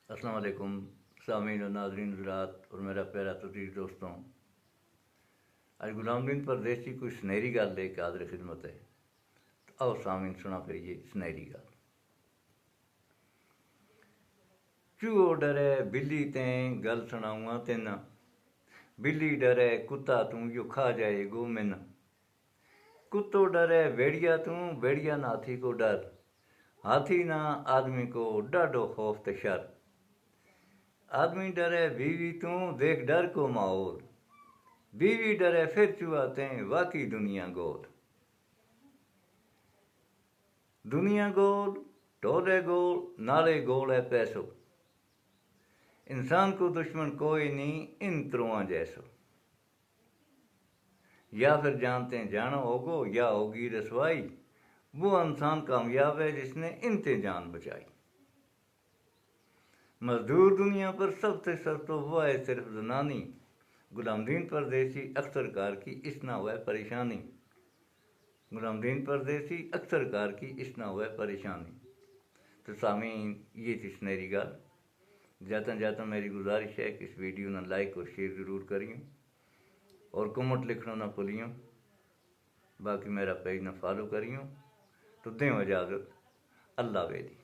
अस्सलाम वालेकुम सामीन और नाज़रीन हज़रात और मेरा प्यारा तजीज़ दोस्तों। आज गुलामुद्दीन परदेसी कोई सुनहरी गल लेके हाज़िर खिदमत है। तो आओ सामीन सुना फिर ये सुनहरी गल। चूहो डरे बिल्ली तें गल सुनाऊँगा तेना, बिल्ली डरे कुत्ता तू यो खा जाएगो मैना। कुत्तो डरे भेड़िया तू, भेड़िया ना हाथी को डर, हाथी ना आदमी को डाडो खौफ ते शर। आदमी डरे बीवी तू, देख डर को माहौल, बीवी डरे फिर चुआते वाकई दुनिया गोल। दुनिया गोल, टोले गोल, नाले गोल है पैसो, इंसान को दुश्मन कोई नहीं इन त्रुआ जैसो। या फिर जानते जानो होगो या होगी रसवाई, वो इंसान कामयाब है जिसने इनते जान बचाई। मजदूर दुनिया पर सबसे सख्त हुआ है सिर्फ जनानी, गुलामुद्दीन परदेसी अक्सर कार की इस ना हुआ परेशानी। गुलामुद्दीन परदेसी अक्सर कार की इस ना हुआ परेशानी। तो सामीन ये थी सुनहरी गल। जाता जाता मेरी गुजारिश है कि इस वीडियो ना लाइक और शेयर ज़रूर करियो और कमेंट लिखना ना भूलियो। बाकी मेरा पेज ना फॉलो करियो। तो दें इजाज़त, अल्लाह वेदी।